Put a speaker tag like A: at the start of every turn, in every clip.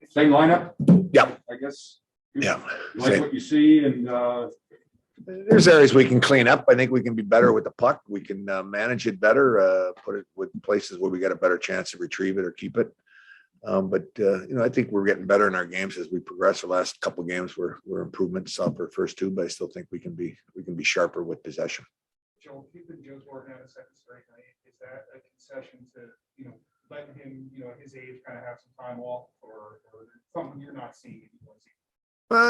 A: Same lineup?
B: Yeah.
A: I guess.
B: Yeah.
A: You like what you see, and
B: there's areas we can clean up. I think we can be better with the puck. We can manage it better, put it with places where we got a better chance to retrieve it or keep it. But I think we're getting better in our games as we progress. The last couple of games were improvements off our first two, but I still think we can be sharper with possession.
C: Joel, keeping Joe Thornton out of second straight night, is that a concession to letting him at his age kind of have some time off, or something you're not seeing anymore?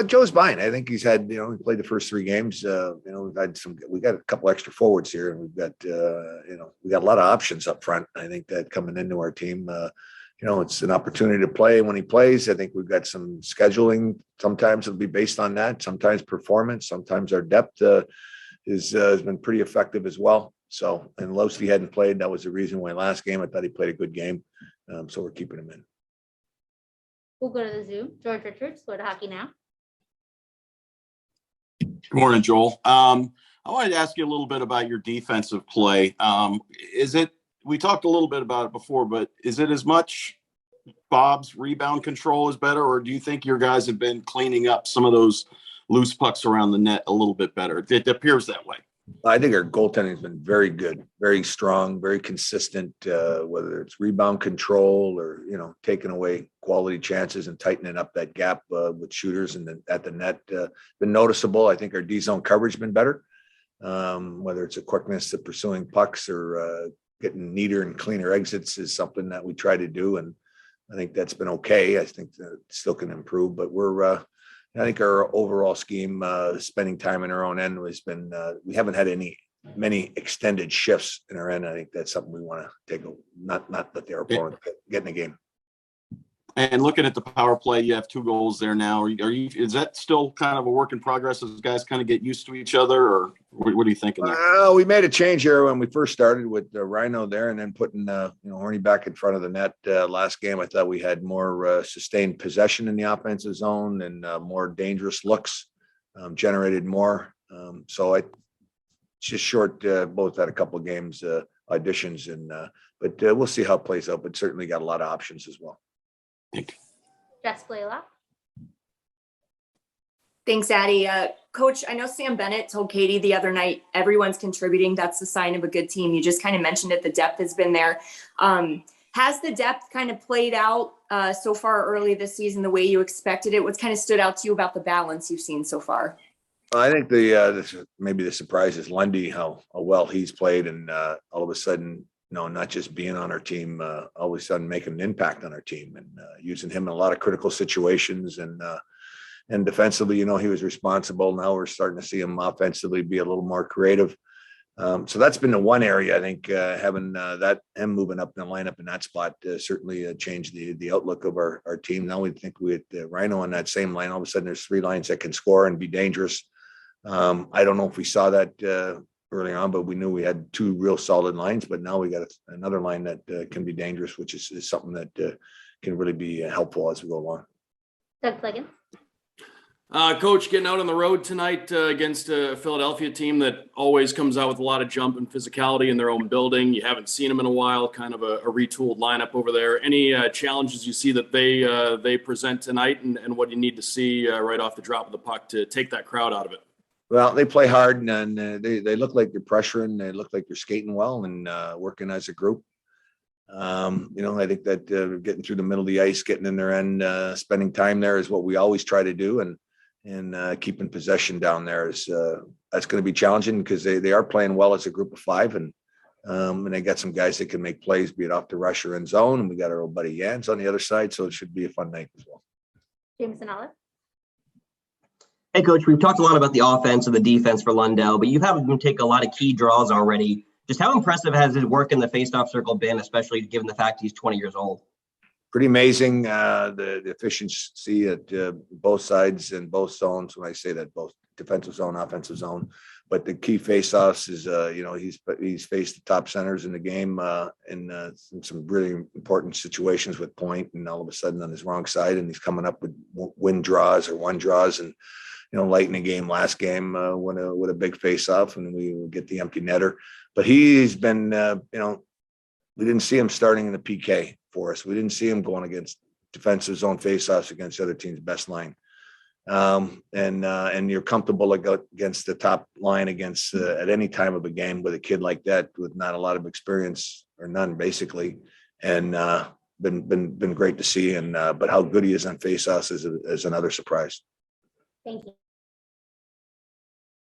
B: Joe's fine. I think he's had, he played the first three games. We got a couple extra forwards here, and we've got, we got a lot of options up front. I think that coming into our team, it's an opportunity to play when he plays. I think we've got some scheduling. Sometimes it'll be based on that. Sometimes performance. Sometimes our depth has been pretty effective as well. So, and Losty hadn't played. That was the reason why last game I thought he played a good game. So we're keeping him in.
D: We'll go to the Zoom. George Richards, Florida Hockey Now.
E: Good morning, Joel. I wanted to ask you a little bit about your defensive play. We talked a little bit about it before, but is it as much Bob's rebound control is better, or do you think your guys have been cleaning up some of those loose pucks around the net a little bit better? It appears that way.
B: I think our goaltending has been very good, very strong, very consistent, whether it's rebound control or, taking away quality chances and tightening up that gap with shooters and at the net. Been noticeable. I think our D-zone coverage has been better, whether it's a quickness of pursuing pucks or getting neater and cleaner exits is something that we try to do. And I think that's been okay. I think that it still can improve, but I think our overall scheme, spending time in our own end has been, we haven't had many extended shifts in our end. I think that's something we want to take, not let their opponent get in the game.
E: And looking at the power play, you have 2 goals there now. Is that still kind of a work in progress as guys kind of get used to each other, or what are you thinking there?
B: We made a change here when we first started with Rhino there, and then putting Horny back in front of the net. Last game, I thought we had more sustained possession in the offensive zone and more dangerous looks, generated more. So it's just short. Both had a couple of games auditions, but we'll see how it plays out. But certainly got a lot of options as well.
E: Thank you.
D: Jess Blaylock.
F: Thanks, Addie. Coach, I know Sam Bennett told Katie the other night, everyone's contributing. That's the sign of a good team. You just kind of mentioned it. The depth has been there. Has the depth kind of played out so far early this season the way you expected it? What's kind of stood out to you about the balance you've seen so far?
B: I think maybe the surprise is Lundy, how well he's played, and all of a sudden, not just being on our team, all of a sudden making an impact on our team, and using him in a lot of critical situations, and defensively, he was responsible. Now we're starting to see him offensively be a little more creative. So that's been the one area I think having him moving up in the lineup in that spot certainly changed the outlook of our team. Now we think with Rhino on that same line, all of a sudden there's 3 lines that can score and be dangerous. I don't know if we saw that early on, but we knew we had 2 real solid lines, but now we got another line that can be dangerous, which is something that can really be helpful as we go along.
D: Doug Fliggins.
G: Coach, getting out on the road tonight against a Philadelphia team that always comes out with a lot of jump and physicality in their own building. You haven't seen them in a while, kind of a retooled lineup over there. Any challenges you see that they present tonight, and what you need to see right off the drop of the puck to take that crowd out of it?
B: Well, they play hard, and they look like they're pressuring. They look like they're skating well and working as a group. I think that getting through the middle of the ice, getting in their end, spending time there is what we always try to do, and keeping possession down there is that's going to be challenging because they are playing well as a group of 5, and they got some guys that can make plays, be it off the rush or in zone, and we got our old buddy Jans on the other side, so it should be a fun night as well.
D: Jameson Olive.
H: Hey, Coach, we've talked a lot about the offense and the defense for Lundell, but you've had him take a lot of key draws already. Just how impressive has his work in the faceoff circle been, especially given the fact he's 20 years old?
B: Pretty amazing, the efficiency at both sides and both zones. When I say that, both defensive zone, offensive zone, but the key faceoffs is, he's faced the top centers in the game in some really important situations with point, and all of a sudden on his wrong side, and he's coming up with win draws or one draws, and late in the game, last game, with a big face-off, and we would get the empty netter. But he's been, we didn't see him starting in the PK for us. We didn't see him going against defensive zone faceoffs against the other team's best line. And you're comfortable against the top line against at any time of a game with a kid like that with not a lot of experience or none basically, and been great to see. And but how good he is on faceoffs is another surprise.
D: Thank you.